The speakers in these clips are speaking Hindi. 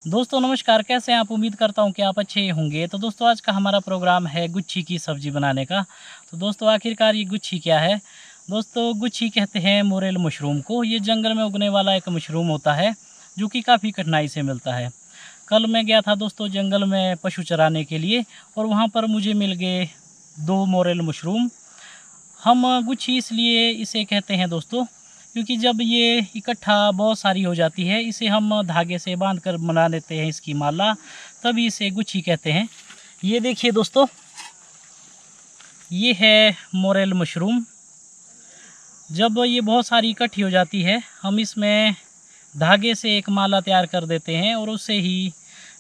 दोस्तों नमस्कार, कैसे हैं आप? उम्मीद करता हूं कि आप अच्छे होंगे। तो दोस्तों आज का हमारा प्रोग्राम है गुच्छी की सब्ज़ी बनाने का। तो दोस्तों आखिरकार ये गुच्छी क्या है? दोस्तों गुच्छी कहते हैं मोरेल मशरूम को। ये जंगल में उगने वाला एक मशरूम होता है जो कि काफ़ी कठिनाई से मिलता है। कल मैं गया था दोस्तों जंगल में पशु चराने के लिए और वहाँ पर मुझे मिल गए 2 मोरेल मशरूम। हम गुच्छी इसलिए इसे कहते हैं दोस्तों क्योंकि जब ये इकट्ठा बहुत सारी हो जाती है, इसे हम धागे से बांध कर बना लेते हैं इसकी माला, तभी इसे गुच्छी कहते हैं। ये देखिए दोस्तों, ये है मोरेल मशरूम। जब ये बहुत सारी इकट्ठी हो जाती है, हम इसमें धागे से एक माला तैयार कर देते हैं और उसे ही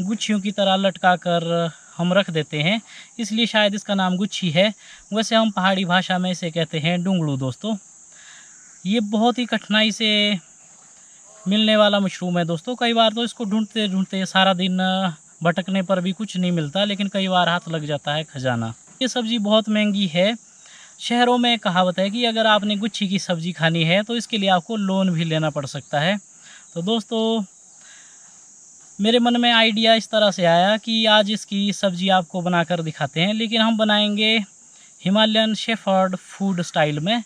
गुच्छियों की तरह लटका कर हम रख देते हैं, इसलिए शायद इसका नाम गुच्छी है। वैसे हम पहाड़ी भाषा में इसे कहते हैं डुंगलू दोस्तों। ये बहुत ही कठिनाई से मिलने वाला मशरूम है दोस्तों। कई बार तो इसको ढूंढते ढूंढते सारा दिन भटकने पर भी कुछ नहीं मिलता, लेकिन कई बार हाथ लग जाता है खजाना। ये सब्ज़ी बहुत महंगी है। शहरों में कहावत है कि अगर आपने गुच्छी की सब्ज़ी खानी है तो इसके लिए आपको लोन भी लेना पड़ सकता है। तो दोस्तों मेरे मन में आइडिया इस तरह से आया कि आज इसकी सब्ज़ी आपको बनाकर दिखाते हैं, लेकिन हम बनाएंगे हिमालयन शेफर्ड फूड स्टाइल में।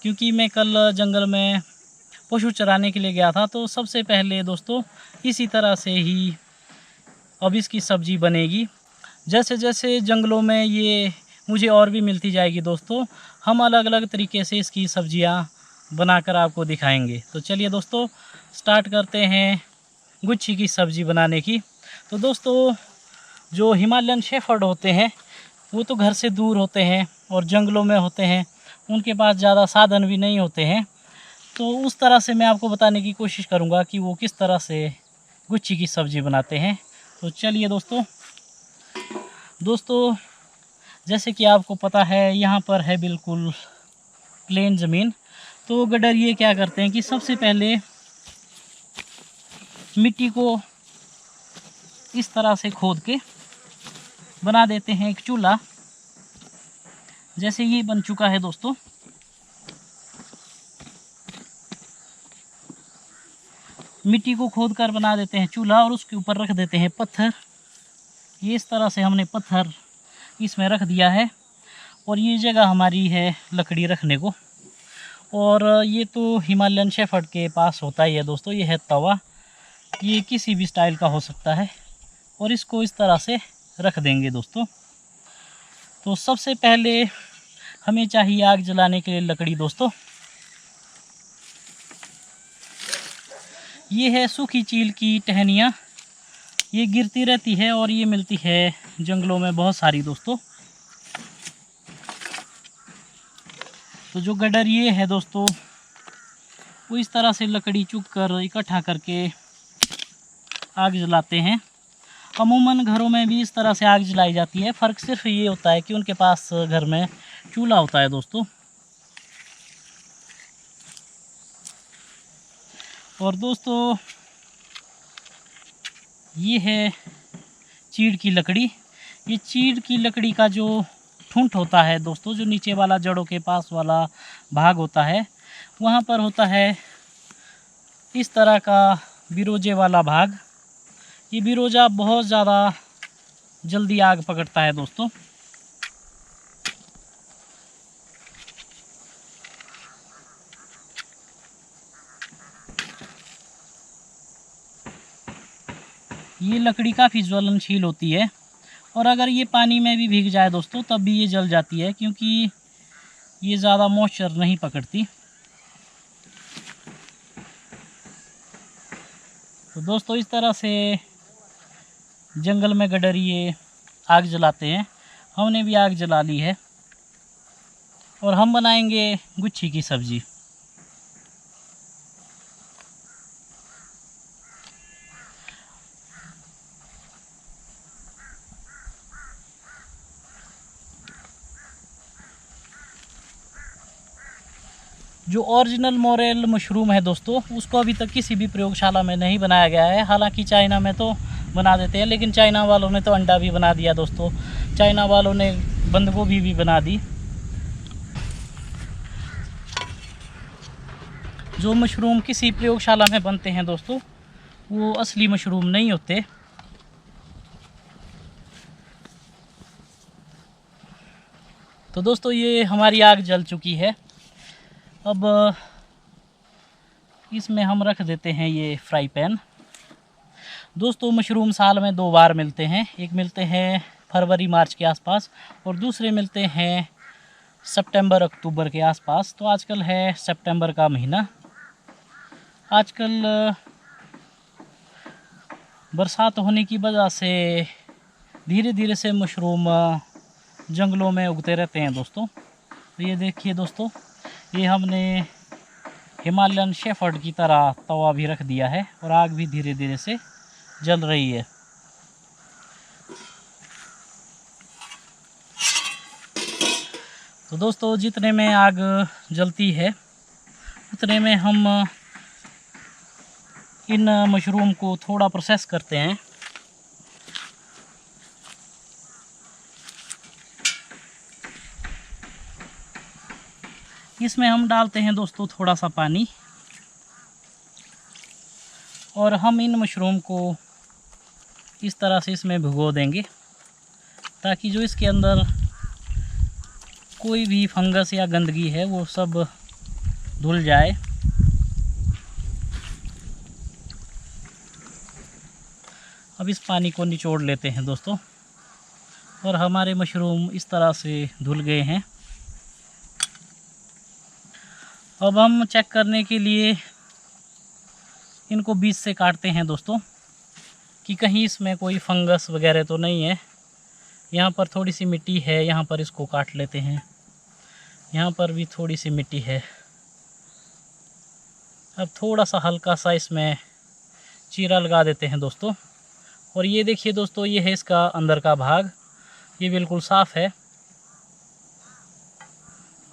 क्योंकि मैं कल जंगल में पशु चराने के लिए गया था, तो सबसे पहले दोस्तों इसी तरह से ही अब इसकी सब्ज़ी बनेगी। जैसे जैसे जंगलों में ये मुझे और भी मिलती जाएगी दोस्तों, हम अलग अलग तरीके से इसकी सब्ज़ियाँ बनाकर आपको दिखाएंगे। तो चलिए दोस्तों स्टार्ट करते हैं गुच्छी की सब्ज़ी बनाने की। तो दोस्तों जो हिमालयन शेफर्ड होते हैं वो तो घर से दूर होते हैं और जंगलों में होते हैं, उनके पास ज़्यादा साधन भी नहीं होते हैं। तो उस तरह से मैं आपको बताने की कोशिश करूँगा कि वो किस तरह से गुच्छी की सब्ज़ी बनाते हैं। तो चलिए दोस्तों जैसे कि आपको पता है यहाँ पर है बिल्कुल प्लेन ज़मीन। तो गडरिये क्या करते हैं कि सबसे पहले मिट्टी को इस तरह से खोद के बना देते हैं एक चूल्हा। जैसे ये बन चुका है दोस्तों, मिट्टी को खोद कर बना देते हैं चूल्हा और उसके ऊपर रख देते हैं पत्थर। ये इस तरह से हमने पत्थर इसमें रख दिया है और ये जगह हमारी है लकड़ी रखने को। और ये तो हिमालयन शेफर्ड के पास होता ही है दोस्तों, ये है तवा। ये किसी भी स्टाइल का हो सकता है और इसको इस तरह से रख देंगे दोस्तों। तो सबसे पहले हमें चाहिए आग जलाने के लिए लकड़ी दोस्तों। ये है सूखी चील की टहनियाँ, ये गिरती रहती है और ये मिलती है जंगलों में बहुत सारी दोस्तों। तो जो गडरिये है दोस्तों वो इस तरह से लकड़ी चुग कर इकट्ठा करके आग जलाते हैं। अमूमन घरों में भी इस तरह से आग जलाई जाती है, फ़र्क सिर्फ ये होता है कि उनके पास घर में चूल्हा होता है दोस्तों। और दोस्तों ये है चीड़ की लकड़ी। ये चीड़ की लकड़ी का जो ठूंठ होता है दोस्तों, जो नीचे वाला जड़ों के पास वाला भाग होता है, वहाँ पर होता है इस तरह का बिरोजे वाला भाग। ये बिरोजा बहुत ज़्यादा जल्दी आग पकड़ता है दोस्तों। ये लकड़ी काफ़ी ज्वलनशील होती है और अगर ये पानी में भी भीग जाए दोस्तों तब भी ये जल जाती है, क्योंकि ये ज़्यादा मॉइस्चर नहीं पकड़ती। तो दोस्तों इस तरह से जंगल में गडरिये आग जलाते हैं। हमने भी आग जला ली है और हम बनाएंगे गुच्छी की सब्ज़ी। जो ओरिजिनल मोरेल मशरूम है दोस्तों, उसको अभी तक किसी भी प्रयोगशाला में नहीं बनाया गया है। हालांकि चाइना में तो बना देते हैं, लेकिन चाइना वालों ने तो अंडा भी बना दिया दोस्तों। चाइना वालों ने बंद गोभी भी बना दी। जो मशरूम किसी प्रयोगशाला में बनते हैं दोस्तों, वो असली मशरूम नहीं होते। तो दोस्तों ये हमारी आग जल चुकी है। अब इसमें हम रख देते हैं ये फ्राई पैन। दोस्तों मशरूम साल में 2 बार मिलते हैं, एक मिलते हैं फरवरी मार्च के आसपास और दूसरे मिलते हैं सितंबर अक्टूबर के आसपास। तो आजकल है सितंबर का महीना। आजकल बरसात होने की वजह से धीरे धीरे से मशरूम जंगलों में उगते रहते हैं दोस्तों। तो ये देखिए दोस्तों, ये हमने हिमालयन शेफर्ड की तरह तवा भी रख दिया है और आग भी धीरे धीरे से जल रही है। तो दोस्तों जितने में आग जलती है उतने में हम इन मशरूम को थोड़ा प्रोसेस करते हैं। इसमें हम डालते हैं दोस्तों थोड़ा सा पानी और हम इन मशरूम को इस तरह से इसमें भिगो देंगे ताकि जो इसके अंदर कोई भी फंगस या गंदगी है वो सब धुल जाए। अब इस पानी को निचोड़ लेते हैं दोस्तों और हमारे मशरूम इस तरह से धुल गए हैं। अब हम चेक करने के लिए इनको बीच से काटते हैं दोस्तों कि कहीं इसमें कोई फंगस वगैरह तो नहीं है। यहाँ पर थोड़ी सी मिट्टी है, यहाँ पर इसको काट लेते हैं। यहाँ पर भी थोड़ी सी मिट्टी है। अब थोड़ा सा हल्का सा इसमें चीरा लगा देते हैं दोस्तों। और ये देखिए दोस्तों, ये है इसका अंदर का भाग, ये बिल्कुल साफ़ है।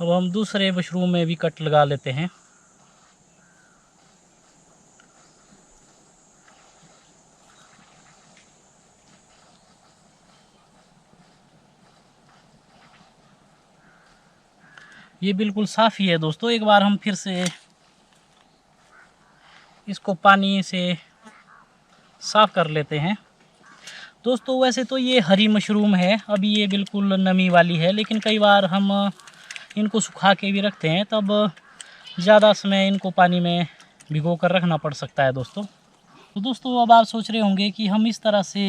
अब हम दूसरे मशरूम में भी कट लगा लेते हैं। ये बिल्कुल साफ़ ही है दोस्तों। एक बार हम फिर से इसको पानी से साफ़ कर लेते हैं। दोस्तों वैसे तो ये हरी मशरूम है, अभी ये बिल्कुल नमी वाली है, लेकिन कई बार हम इनको सुखा के भी रखते हैं, तब ज़्यादा समय इनको पानी में भिगो कर रखना पड़ सकता है दोस्तों। तो दोस्तों अब आप सोच रहे होंगे कि हम इस तरह से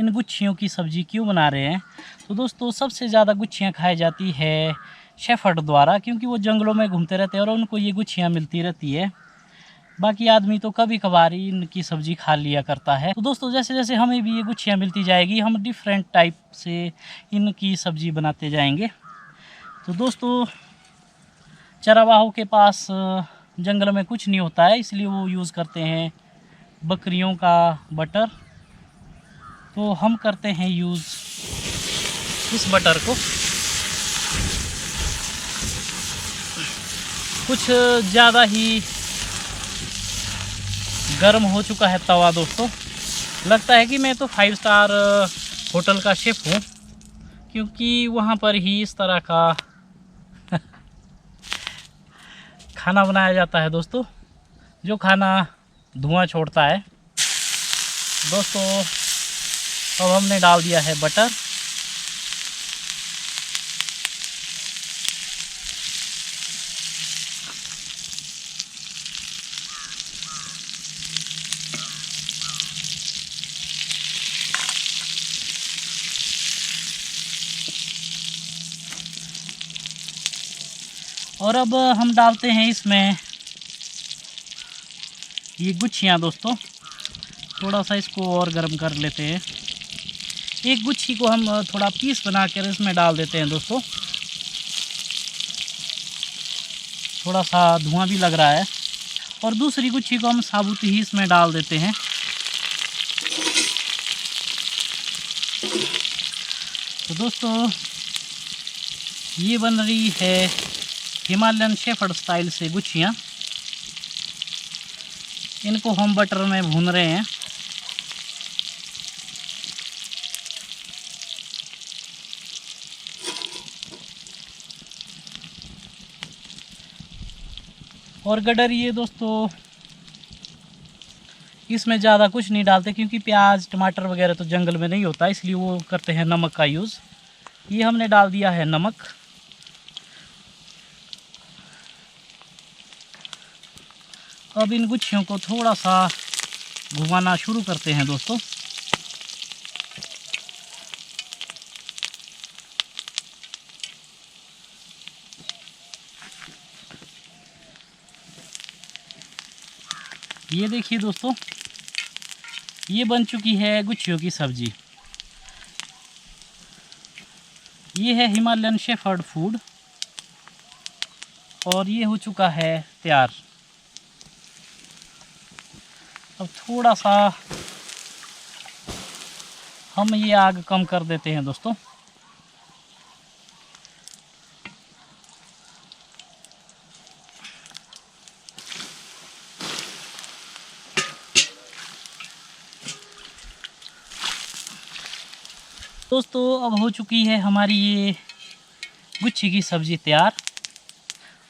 इन गुच्छियों की सब्ज़ी क्यों बना रहे हैं। तो दोस्तों सबसे ज़्यादा गुच्छियाँ खाई जाती है शेफर्ड द्वारा, क्योंकि वो जंगलों में घूमते रहते हैं और उनको ये गुच्छियाँ मिलती रहती है। बाकी आदमी तो कभी कभार ही इनकी सब्ज़ी खा लिया करता है। तो दोस्तों जैसे जैसे हमें भी ये गुच्छियाँ मिलती जाएगी, हम डिफरेंट टाइप से इनकी सब्ज़ी बनाते जाएंगे। तो दोस्तों चरावाहों के पास जंगल में कुछ नहीं होता है, इसलिए वो यूज़ करते हैं बकरियों का बटर। तो हम करते हैं यूज़ इस बटर को। कुछ ज़्यादा ही गर्म हो चुका है तवा दोस्तों। लगता है कि मैं तो 5 स्टार होटल का शेफ़ हूँ, क्योंकि वहाँ पर ही इस तरह का खाना बनाया जाता है दोस्तों, जो खाना धुआं छोड़ता है। दोस्तों अब हमने डाल दिया है बटर। और अब हम डालते हैं इसमें ये गुच्छियाँ दोस्तों। थोड़ा सा इसको और गर्म कर लेते हैं। एक गुच्छी को हम थोड़ा पीस बना कर इसमें डाल देते हैं दोस्तों। थोड़ा सा धुआं भी लग रहा है। और दूसरी गुच्छी को हम साबुत ही इसमें डाल देते हैं। तो दोस्तों ये बन रही है हिमालयन शेफर्ड स्टाइल से गुच्छियाँ। इनको हम बटर में भून रहे हैं। और गडरिए दोस्तों, इसमें ज़्यादा कुछ नहीं डालते, क्योंकि प्याज टमाटर वगैरह तो जंगल में नहीं होता, इसलिए वो करते हैं नमक का यूज़। ये हमने डाल दिया है नमक। अब इन गुच्छियों को थोड़ा सा घुमाना शुरू करते हैं दोस्तों। ये देखिए दोस्तों, ये बन चुकी है गुच्छियों की सब्जी। ये है हिमालयन शेफर्ड फूड और ये हो चुका है तैयार। अब थोड़ा सा हम ये आग कम कर देते हैं दोस्तों। दोस्तों अब हो चुकी है हमारी ये गुच्छी की सब्ज़ी तैयार।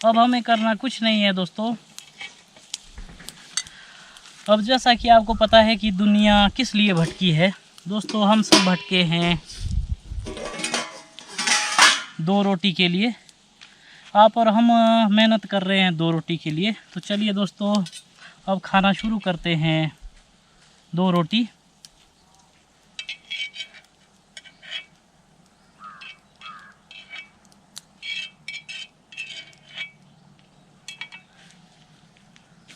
अब हमें करना कुछ नहीं है दोस्तों। अब जैसा कि आपको पता है कि दुनिया किस लिए भटकी है दोस्तों, हम सब भटके हैं 2 रोटी के लिए। आप और हम मेहनत कर रहे हैं 2 रोटी के लिए। तो चलिए दोस्तों, अब खाना शुरू करते हैं 2 रोटी।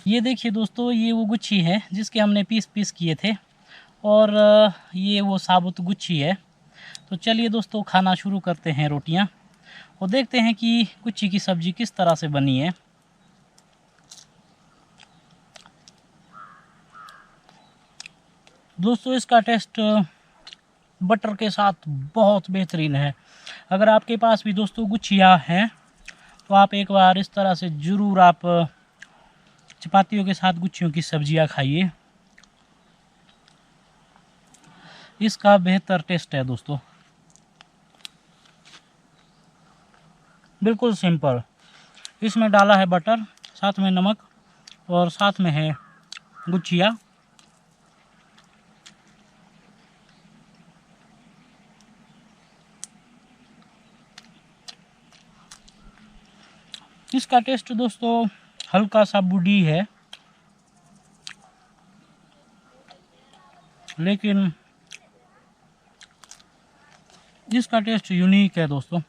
ये देखिए दोस्तों, ये वो गुच्छी है जिसके हमने पीस किए थे और ये वो साबुत गुच्छी है। तो चलिए दोस्तों, खाना शुरू करते हैं रोटियां और देखते हैं कि गुच्छी की सब्ज़ी किस तरह से बनी है। दोस्तों इसका टेस्ट बटर के साथ बहुत बेहतरीन है। अगर आपके पास भी दोस्तों गुच्छियाँ हैं तो आप एक बार इस तरह से ज़रूर आप चपातियों के साथ गुच्छियों की सब्जियां खाइए। इसका बेहतर टेस्ट है दोस्तों। बिल्कुल सिंपल। इसमें डाला है बटर, साथ में नमक और साथ में है गुच्छिया। इसका टेस्ट दोस्तों हल्का सा बूढ़ी है, लेकिन इसका टेस्ट यूनिक है दोस्तों।